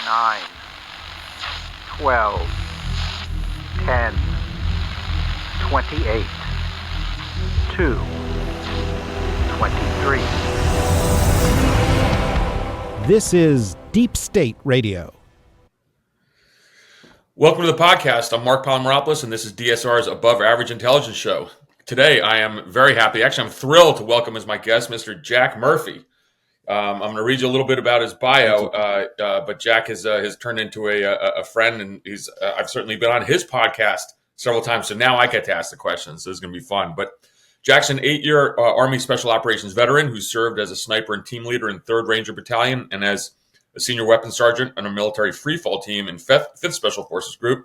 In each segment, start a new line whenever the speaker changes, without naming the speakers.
9, 12, 10, 28, 2, 23.
This is Deep State Radio.
Welcome to the podcast. I'm Marc Polymeropoulos, and this is DSR's Above Average Intelligence Show. Today, I am very happy. Actually, I'm thrilled to welcome as my guest Mr. Jack Murphy. I'm going to read you a little bit about his bio, but Jack has turned into a friend, and I've certainly been on his podcast several times, so now I get to ask the questions. So this is going to be fun. But Jack's an 8-year Army Special Operations veteran who served as a sniper and team leader in 3rd Ranger Battalion and as a senior weapons sergeant on a military freefall team in 5th Special Forces Group.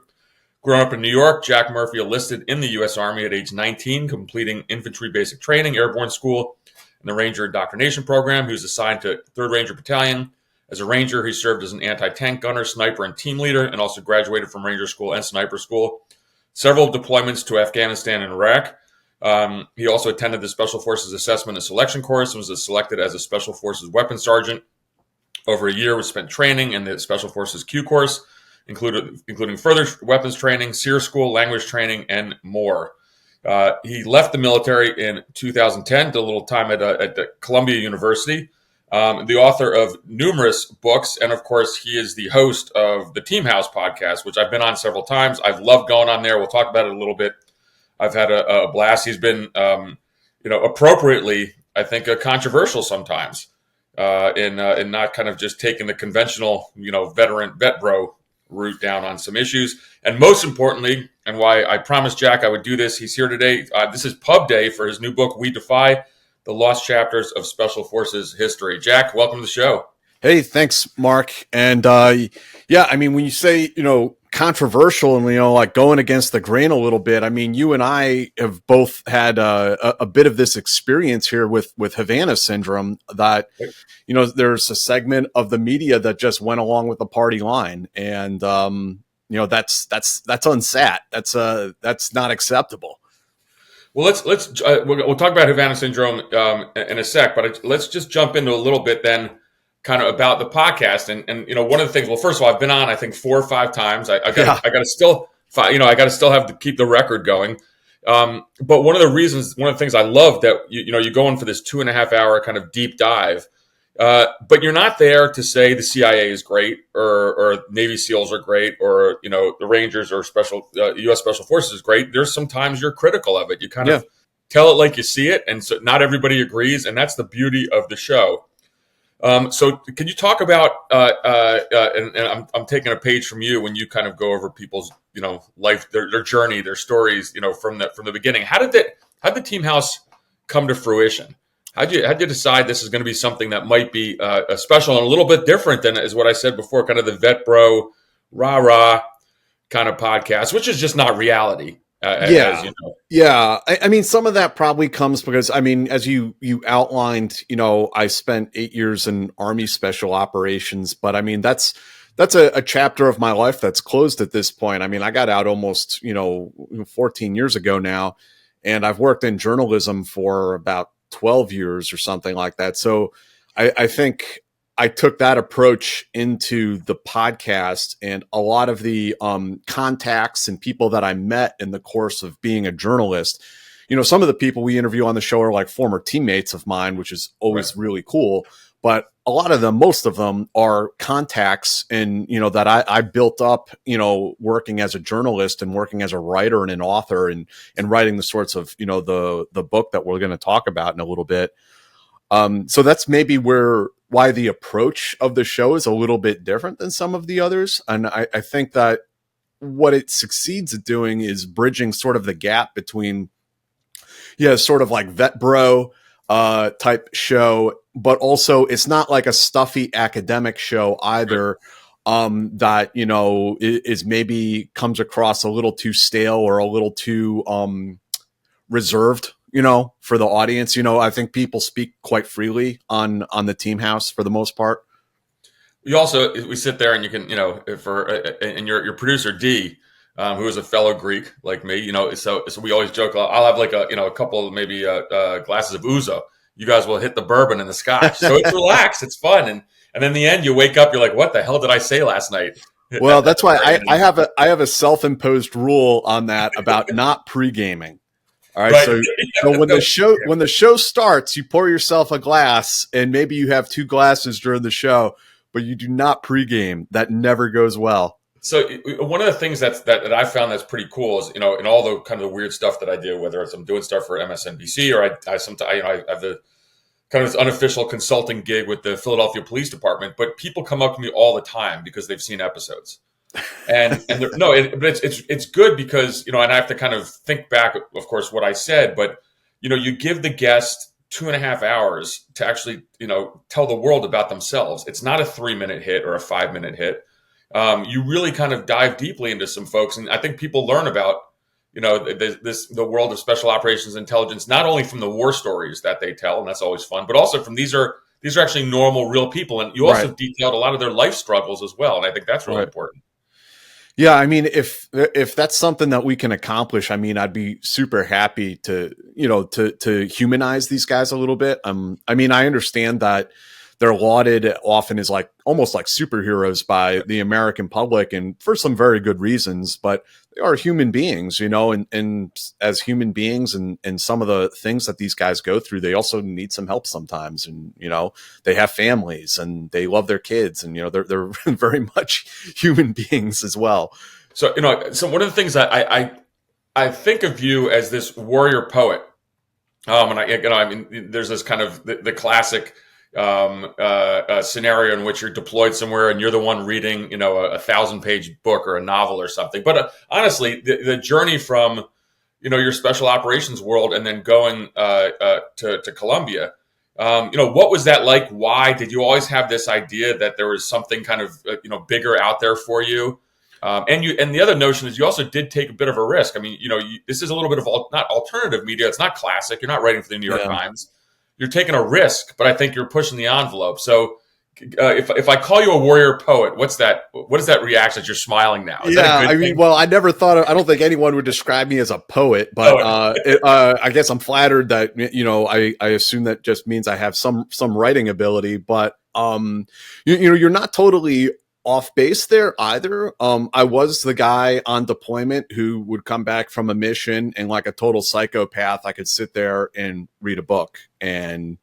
Growing up in New York, Jack Murphy enlisted in the U.S. Army at age 19, completing infantry basic training, airborne school, and the Ranger Indoctrination Program. He was assigned to 3rd Ranger Battalion. As a Ranger, he served as an anti-tank gunner, sniper, and team leader, and also graduated from Ranger School and Sniper School. Several deployments to Afghanistan and Iraq. He also attended the Special Forces Assessment and Selection Course and was selected as a Special Forces Weapons Sergeant. Over a year was spent training in the Special Forces Q course, including further weapons training, SEER school, language training, and more. He left the military in 2010, did a little time at Columbia University, the author of numerous books, and of course, he is the host of the Teamhouse podcast, which I've been on several times. I've loved going on there. We'll talk about it a little bit. I've had a blast. He's been, appropriately, I think, controversial sometimes in not kind of just taking the conventional, vet bro route down on some issues. And most importantly, and why I promised Jack I would do this, he's here today. This is pub day for his new book, We Defy, The Lost Chapters of Special Forces History. Jack, welcome to the show.
Hey, thanks, Mark. And when you say, controversial and, like going against the grain a little bit, you and I have both had a bit of this experience here with Havana Syndrome that, there's a segment of the media that just went along with the party line. And, that's unsat. That's not acceptable.
Well, we'll talk about Havana Syndrome in a sec, but let's just jump into a little bit then kind of about the podcast. And one of the things, well, first of all, I've been on, I think 4 or 5 times. I got to still have to keep the record going. But one of the things I love that, you go in for this 2.5 hour kind of deep dive, but you're not there to say the CIA is great or Navy SEALs are great or, the Rangers or U.S. Special Forces is great. There's sometimes you're critical of it. You kind of tell it like you see it. And so not everybody agrees. And that's the beauty of the show. So can you talk about, and I'm taking a page from you when you kind of go over people's, life, their journey, their stories, from the beginning. How did the Teamhouse come to fruition? How'd you decide this is going to be something that might be a special and a little bit different than, as what I said before, kind of the vet bro, rah-rah kind of podcast, which is just not reality. As you know.
Yeah. Some of that probably comes because, as you outlined, I spent 8 years in Army Special Operations, but that's a chapter of my life that's closed at this point. I got out almost, 14 years ago now, and I've worked in journalism for about 12 years or something like that. So I think I took that approach into the podcast, and a lot of the contacts and people that I met in the course of being a journalist, some of the people we interview on the show are like former teammates of mine, which is always really cool. But a lot of them, most of them are contacts and, that I built up, working as a journalist and working as a writer and an author and writing the sorts of, the book that we're going to talk about in a little bit. So that's maybe why the approach of the show is a little bit different than some of the others. And I think that what it succeeds at doing is bridging sort of the gap between, sort of like vet bro type show, but also it's not like a stuffy academic show either. That, is maybe comes across a little too stale or a little too reserved, for the audience. I think people speak quite freely on the Teamhouse for the most part.
We sit there and you can, and your producer D, who is a fellow Greek like me, so we always joke, I'll have like a couple of maybe glasses of ouzo. You guys will hit the bourbon and the scotch. So it's relaxed. It's fun. And in the end, you wake up, you're like, what the hell did I say last night?
Well, that's why I have a self-imposed rule on that about not pre-gaming. All right,
Right.
so when the show starts, you pour yourself a glass, and maybe you have 2 glasses during the show, but you do not pre-game. That never goes well.
So one of the things that I found that's pretty cool is, in all the kind of the weird stuff that I do, whether it's I'm doing stuff for MSNBC or I sometimes I have the kind of this unofficial consulting gig with the Philadelphia Police Department, but people come up to me all the time because they've seen episodes. But it's good because, and I have to kind of think back, of course, what I said, but, you give the guest 2.5 hours to actually, tell the world about themselves. It's not a 3-minute hit or a 5-minute hit. You really kind of dive deeply into some folks. And I think people learn about, the world of special operations intelligence, not only from the war stories that they tell, and that's always fun, but also from these are actually normal, real people. And you also detailed a lot of their life struggles as well. And I think that's really important.
Yeah, I mean, if that's something that we can accomplish, I mean, I'd be super happy to humanize these guys a little bit. I mean, I understand that they're lauded often as almost like superheroes by the American public, and for some very good reasons, but they are human beings, and as human beings and some of the things that these guys go through, they also need some help sometimes. And, they have families and they love their kids, and, they're very much human beings as well.
So, so one of the things that I think of you as this warrior poet. And there's this kind of the classic scenario in which you're deployed somewhere and you're the one reading, a 1,000-page book or a novel or something. But honestly, the journey from, your special operations world and then going to Colombia, what was that like? Why did you always have this idea that there was something kind of, bigger out there for you? And the other notion is you also did take a bit of a risk. I mean, this is a little bit of not alternative media. It's not classic. You're not writing for the New York Times. You're taking a risk, but I think you're pushing the envelope. So if I call you a warrior poet, what is that reaction that you're smiling now? Is that a good thing?
Well, I never thought I don't think anyone would describe me as a poet, but I guess I'm flattered that, I assume that just means I have some writing ability, but, you're not totally off base there either. I was the guy on deployment who would come back from a mission and like a total psychopath, I could sit there and read a book. And,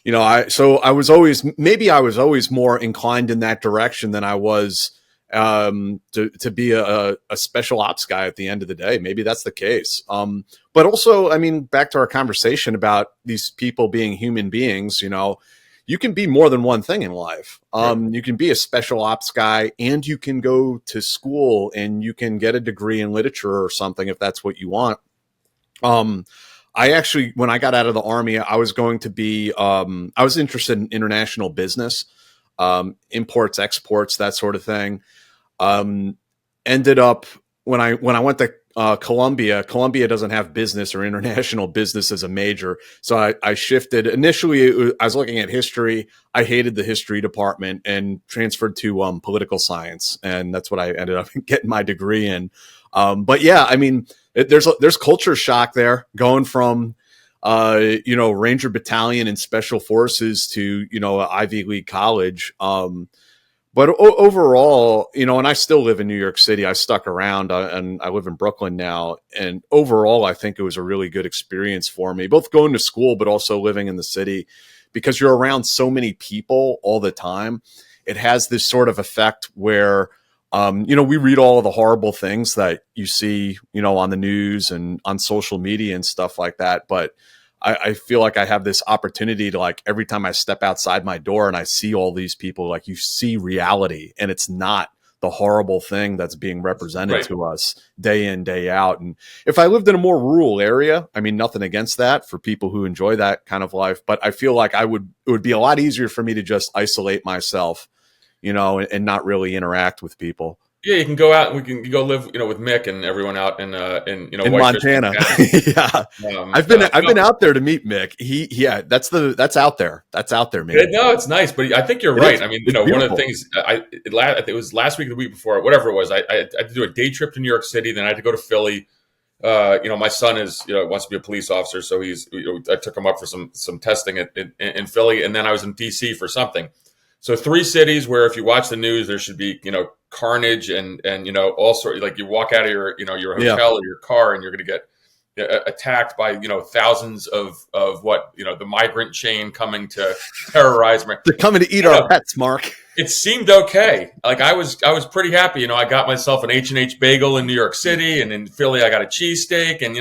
I was always more inclined in that direction than I was, to be a special ops guy at the end of the day. Maybe that's the case. But also, I mean, back to our conversation about these people being human beings, you can be more than one thing in life. You can be a special ops guy and you can go to school and you can get a degree in literature or something if that's what you want. I actually, when I got out of the Army, I was going to be, I was interested in international business, imports, exports, that sort of thing. Ended up when I went to Columbia doesn't have business or international business as a major. So I shifted. Initially, I was looking at history. I hated the history department and transferred to political science. And that's what I ended up getting my degree in. But yeah, I mean, there's culture shock there going from, Ranger Battalion and Special Forces to, Ivy League college. But overall, and I still live in New York City. I stuck around and I live in Brooklyn now. And overall, I think it was a really good experience for me, both going to school, but also living in the city, because you're around so many people all the time. It has this sort of effect where, we read all of the horrible things that you see, on the news and on social media and stuff like that. But I feel like I have this opportunity to, like, every time I step outside my door and I see all these people, like, you see reality, and it's not the horrible thing that's being represented to us day in, day out. And if I lived in a more rural area, I mean, nothing against that for people who enjoy that kind of life, but I feel like it would be a lot easier for me to just isolate myself, and not really interact with people.
Yeah, you can go out and we can go live, with Mick and everyone out in
Montana. Yeah, I've been out there to meet Mick. That's out there. That's out there, man.
No, it's nice, but I think you're right. I mean, one of the things it was last week or the week before, whatever it was. I had to do a day trip to New York City, then I had to go to Philly. My son wants to be a police officer, so I took him up for some testing in Philly, and then I was in DC for something. So 3 cities where if you watch the news, there should be, carnage and all sorts, like you walk out of your hotel or your car and you're going to get attacked by, thousands of what, the migrant chain coming to terrorize.
They're coming to eat our pets, Mark.
It seemed okay. Like I was pretty happy. I got myself an H&H bagel in New York City, and in Philly, I got a cheesesteak, and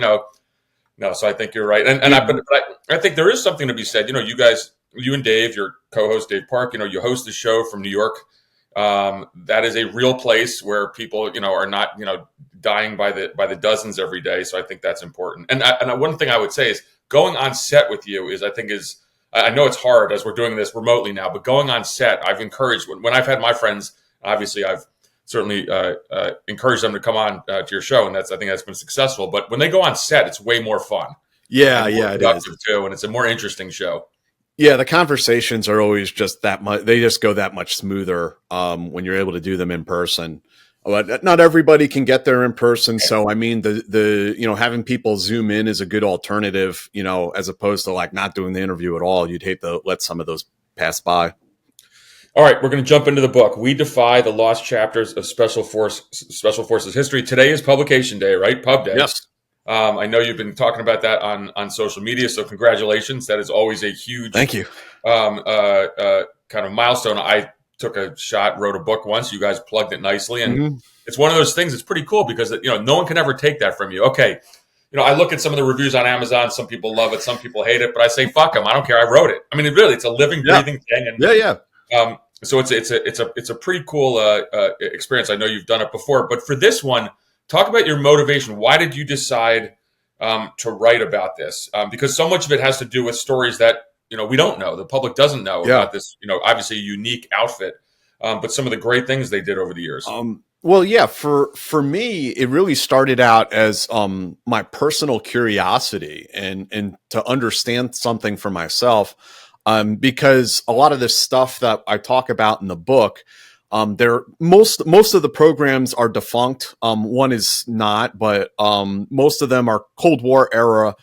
no. So I think you're right, and I think there is something to be said. You guys, you and Dave, your co-host Dave Park, you host the show from New York. That is a real place where people, are not, dying by the dozens every day. So I think that's important. And one thing I would say is going on set with you I know it's hard as we're doing this remotely now, but going on set, I've encouraged when I've had my friends, obviously I've certainly encouraged them to come on to your show. And I think that's been successful. But when they go on set, it's way more fun.
Yeah, it is
too. And it's a more interesting show.
Yeah, the conversations are always just that much. They just go that much smoother when you're able to do them in person. But not everybody can get there in person. So, I mean, the having people Zoom in is a good alternative, as opposed to like not doing the interview at all. You'd hate to let some of those pass by.
All right, we're going to jump into the book. We Defy the Lost Chapters of Special Forces History. Today is publication day, right? Pub day.
Yes.
I know you've been talking about that on social media, so congratulations. That is always a huge
thank you.
Kind of milestone. I took a shot, wrote a book once. You guys plugged it nicely, and It's one of those things. It's pretty cool because no one can ever take that from you. Okay, I look at some of the reviews on Amazon. Some people love it, some people hate it, but I say fuck them. I don't care. I wrote it. I mean, it's a living, breathing thing. And, so it's a pretty cool experience. I know you've done it before, but for this one, talk about your motivation. Why did you decide to write about this? Because so much of it has to do with stories that we don't know. The public doesn't know about this. Obviously a unique outfit, but some of the great things they did over the years.
Well, yeah, for me, it really started out as my personal curiosity and to understand something for myself. Because a lot of this stuff that I talk about in the book, most of the programs are defunct. One is not, but most of them are Cold War era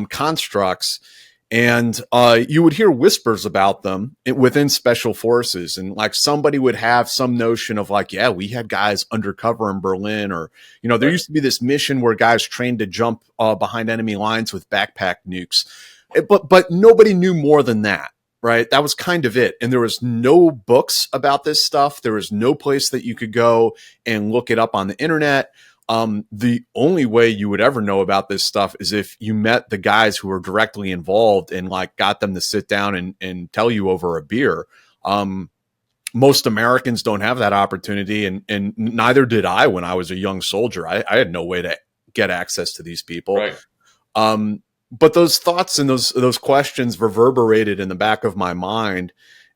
constructs. And you would hear whispers about them within special forces. And like somebody would have some notion of like, yeah, we had guys undercover in Berlin, or, there used to be this mission where guys trained to jump behind enemy lines with backpack nukes. But nobody knew more than that, right? That was kind of it. And there was no books about this stuff. There was no place that you could go and look it up on the internet. The only way you would ever know about this stuff is if you met the guys who were directly involved and like got them to sit down and tell you over a beer. Most Americans don't have that opportunity, and neither did I when I was a young soldier. I had no way to get access to these people.
Right.
But those thoughts and those questions reverberated in the back of my mind.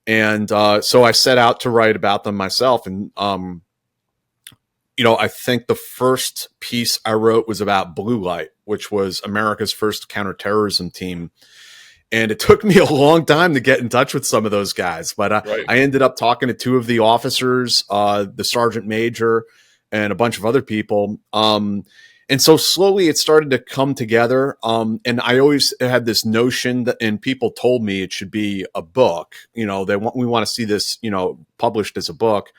And so I set out to write about them myself. And, I think the first piece I wrote was about Blue Light, which was America's first counterterrorism team. And it took me a long time to get in touch with some of those guys. But I ended up talking to 2 of the officers, the sergeant major, and a bunch of other people. And so slowly it started to come together. And I always had this notion that, and people told me it should be a book, we want to see this, published as a book.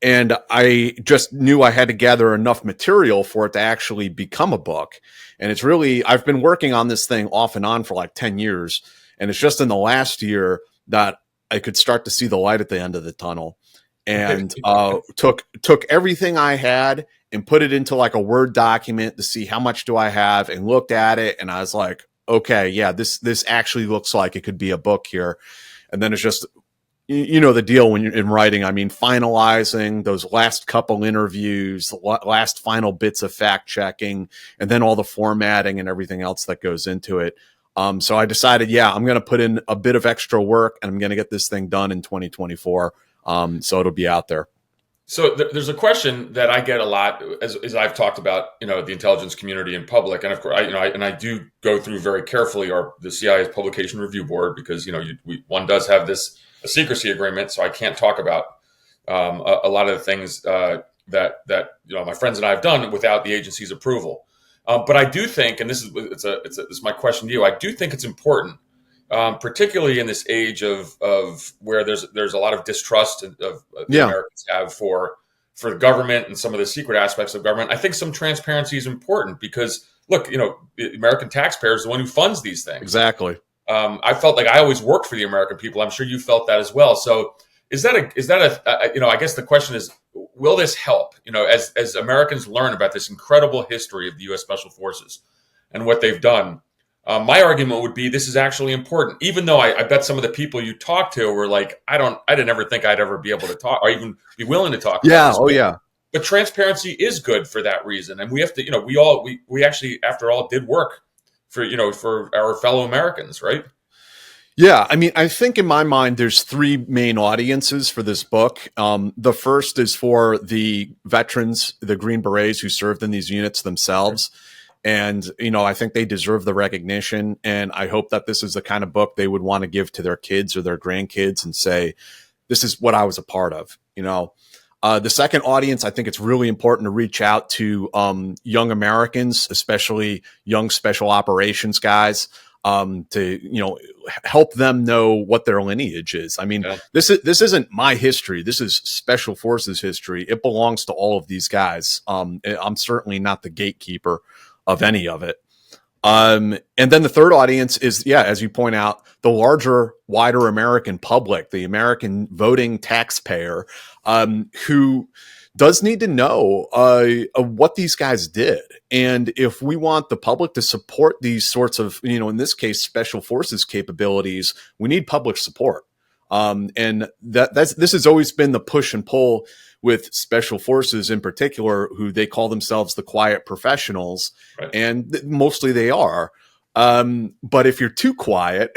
And I just knew I had to gather enough material for it to actually become a book. And it's really, I've been working on this thing off and on for like 10 years. And it's just in the last year that I could start to see the light at the end of the tunnel. And took everything I had and put it into like a Word document to see how much do I have, and looked at it. And I was like, okay, yeah, this actually looks like it could be a book here. And then it's just, the deal when you're in writing. I mean, finalizing those last couple interviews, the last final bits of fact checking, and then all the formatting and everything else that goes into it. So I decided, I'm going to put in a bit of extra work, and I'm going to get this thing done in 2024. So it'll be out there.
So there's a question that I get a lot as I've talked about, the intelligence community in public. And of course, I do go through very carefully the CIA's publication review board, because, one does have a secrecy agreement. So I can't talk about a lot of the things that my friends and I have done without the agency's approval. But I do think, and this is my question to you, I do think it's important particularly in this age of where there's a lot of distrust of the
Yeah,
Americans have for the government and some of the secret aspects of government. I think some transparency is important because, look, the American taxpayer is the one who funds these things.
exactly.
I felt like I always worked for the American people. I'm sure you felt that as well. So is that I guess the question is, will this help, as Americans learn about this incredible history of the U.S. Special Forces and what they've done? My argument would be this is actually important, even though I bet some of the people you talk to were like, I didn't ever think I'd ever be able to talk or even be willing to talk
Yeah.
about this.
Oh, yeah.
But transparency is good for that reason. And we have to, we actually, after all, did work for our fellow Americans, right?
Yeah, I mean, I think in my mind, there's three main audiences for this book. The first is for the veterans, the Green Berets who served in these units themselves. And, I think they deserve the recognition. And I hope that this is the kind of book they would want to give to their kids or their grandkids and say, this is what I was a part of. The second audience, I think it's really important to reach out to young Americans, especially young special operations guys, to help them know what their lineage is. I mean, this isn't my history. This is Special Forces history. It belongs to all of these guys. I'm certainly not the gatekeeper of any of it. And then the third audience is, as you point out, the larger, wider American public, the American voting taxpayer, who does need to know what these guys did. And if we want the public to support these sorts of, in this case, special forces capabilities, we need public support. And this has always been the push and pull with special forces in particular, who they call themselves the quiet professionals. Right. And mostly they are. But if you're too quiet,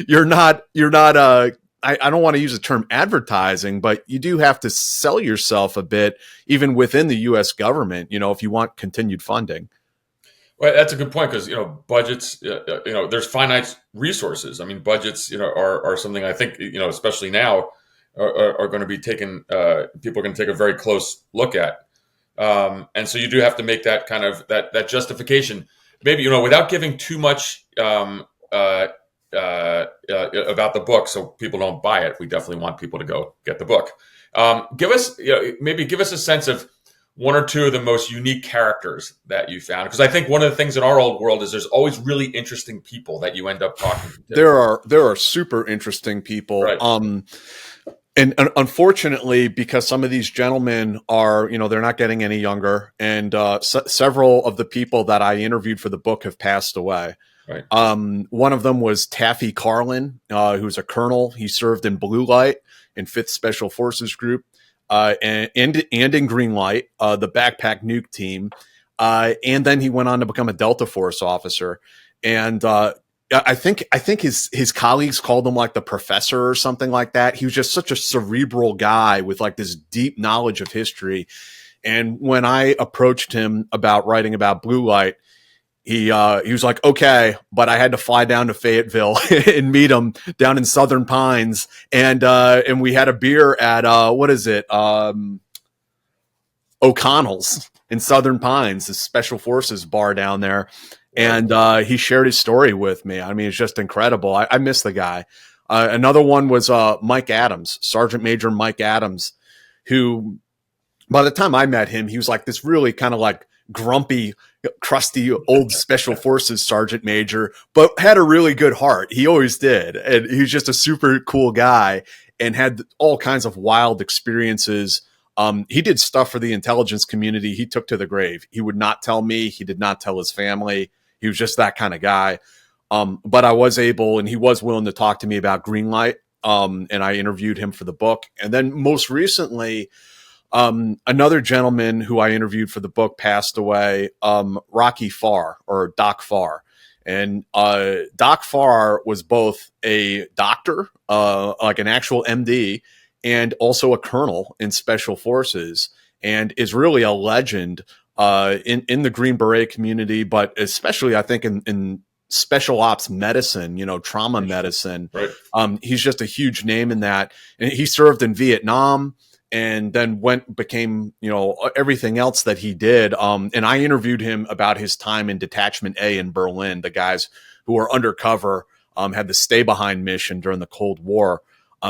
you're not, I don't want to use the term advertising, but you do have to sell yourself a bit, even within the U.S. government, if you want continued funding.
Well, that's a good point because, budgets, there's finite resources. I mean, budgets, are something I think, especially now are going to be taken, people are going to take a very close look at. And so you do have to make that kind of that justification, maybe, without giving too much about the book so people don't buy it. We definitely want people to go get the book. Give us a sense of one or two of the most unique characters that you found, because I think one of the things in our old world is there's always really interesting people that you end up talking to.
There are super interesting people.
Right.
And unfortunately, because some of these gentlemen are, they're not getting any younger, and several of the people that I interviewed for the book have passed away.
Right.
One of them was Taffy Carlin, who's a colonel. He served in Blue Light in 5th Special Forces Group, and in Green Light, the backpack nuke team. And then he went on to become a Delta Force officer. And I think his colleagues called him like the professor or something like that. He was just such a cerebral guy with like this deep knowledge of history. And when I approached him about writing about Blue Light, he was like, okay, but I had to fly down to Fayetteville and meet him down in Southern Pines. And we had a beer at, O'Connell's in Southern Pines, the Special Forces bar down there. And he shared his story with me. I mean, it's just incredible. I miss the guy. Another one was Mike Adams, Sergeant Major Mike Adams, who by the time I met him, he was like this really kind of like grumpy, crusty old Special Forces Sergeant Major, but had a really good heart. He always did. And he was just a super cool guy and had all kinds of wild experiences. He did stuff for the intelligence community he took to the grave. He would not tell me. He did not tell his family. He was just that kind of guy. But I was able, and he was willing to talk to me about Greenlight. And I interviewed him for the book. And then most recently, another gentleman who I interviewed for the book passed away, Rocky Farr, or Doc Farr. And Doc Farr was both a doctor, like an actual MD, and also a colonel in Special Forces, and is really a legend in the Green Beret community, but especially I think in special ops medicine, trauma medicine. Right. He's just a huge name in that. And he served in Vietnam and then became, everything else that he did. And I interviewed him about his time in Detachment A in Berlin, the guys who were undercover had the stay behind mission during the Cold War.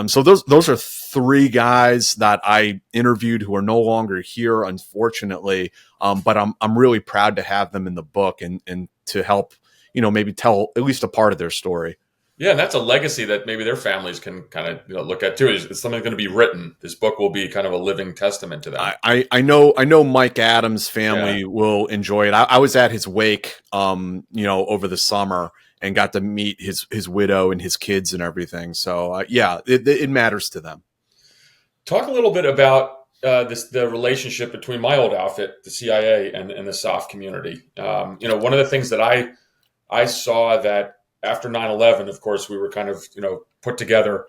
So those are three guys that I interviewed who are no longer here, unfortunately. But I'm really proud to have them in the book and to help, maybe tell at least a part of their story.
Yeah, and that's a legacy that maybe their families can kind of look at too. Is something going to be written? This book will be kind of a living testament to that.
I know Mike Adams' family will enjoy it. I was at his wake, over the summer and got to meet his widow and his kids and everything. So it matters to them. Talk
a little bit about the relationship between my old outfit, the CIA, and the SOF community. One of the things that I saw that after 9/11, of course, we were kind of, put together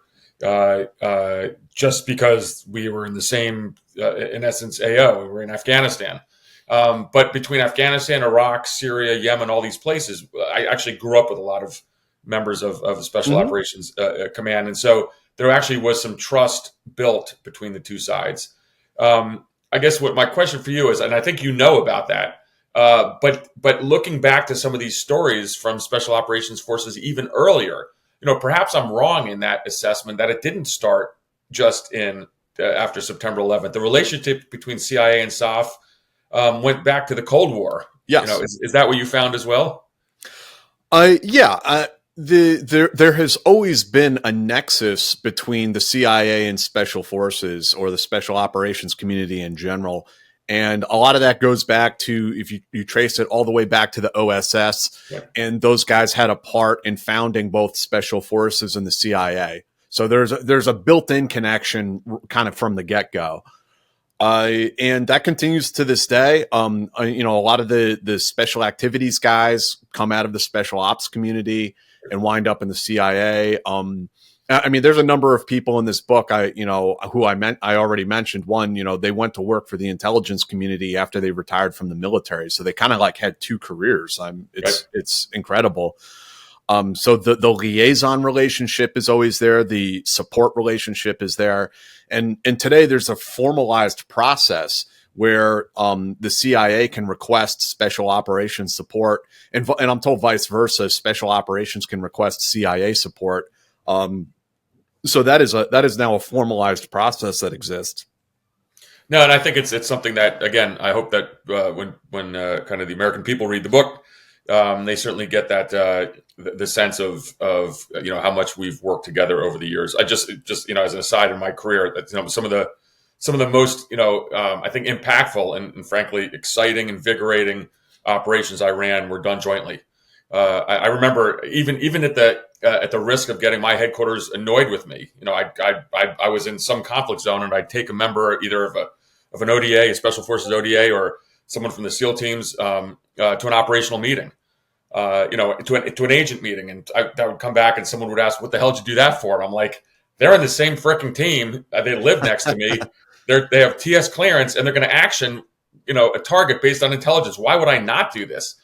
just because we were in the same, in essence, AO. We were in Afghanistan. But between Afghanistan, Iraq, Syria, Yemen, all these places, I actually grew up with a lot of members of the Special Operations Command. And so there actually was some trust built between the two sides. I guess what my question for you is, and I think you know about that, but looking back to some of these stories from Special Operations Forces even earlier, perhaps I'm wrong in that assessment that it didn't start just in after September 11th. The relationship between CIA and SOF went back to the Cold War.
Yes.
Is that what you found as well?
There has always been a nexus between the CIA and Special Forces, or the Special Operations community in general. And a lot of that goes back to, if you trace it all the way back to the OSS, and those guys had a part in founding both Special Forces and the CIA. So there's a built-in connection kind of from the get-go. And that continues to this day. A lot of the special activities guys come out of the special ops community and wind up in the CIA. There's a number of people in this book, I already mentioned. One, they went to work for the intelligence community after they retired from the military. So they kind of like had two careers. It's incredible. So the liaison relationship is always there. The support relationship is there. And today there's a formalized process where the CIA can request special operations support. And I'm told vice versa, special operations can request CIA support. So that is now a formalized process that exists.
No, and I think it's something that, again, I hope that when kind of the American people read the book, they certainly get that the sense of how much we've worked together over the years. I just as an aside in my career, that some of the most I think impactful and frankly exciting, invigorating operations I ran were done jointly. I remember even at the risk of getting my headquarters annoyed with me, I was in some conflict zone, and I'd take a member either of an ODA, a Special Forces ODA, or someone from the SEAL teams to an operational meeting, to an agent meeting, and that would come back, and someone would ask, "What the hell did you do that for?" And I'm like, "They're in the same freaking team. They live next to me. They have TS clearance, and they're going to action, a target based on intelligence. Why would I not do this?"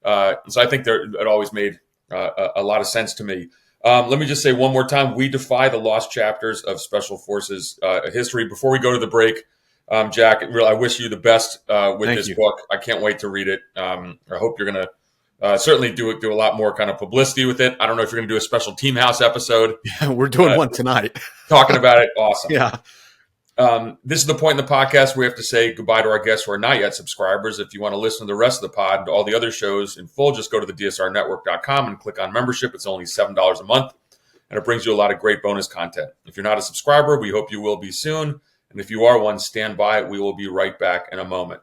So I think it always made a lot of sense to me. Let me just say one more time, we defy the lost chapters of Special Forces history. Before we go to the break, Jack, I wish you the best with this book. I can't wait to read it. I hope you're going to certainly do a lot more kind of publicity with it. I don't know if you're going to do a special Teamhouse episode.
Yeah, we're doing one tonight.
Talking about it. Awesome.
Yeah.
This is the point in the podcast where we have to say goodbye to our guests who are not yet subscribers. If you want to listen to the rest of the pod and all the other shows in full, just go to the DSRnetwork.com and click on membership. It's only $7 a month, and it brings you a lot of great bonus content. If you're not a subscriber, we hope you will be soon. And if you are one, stand by. We will be right back in a moment.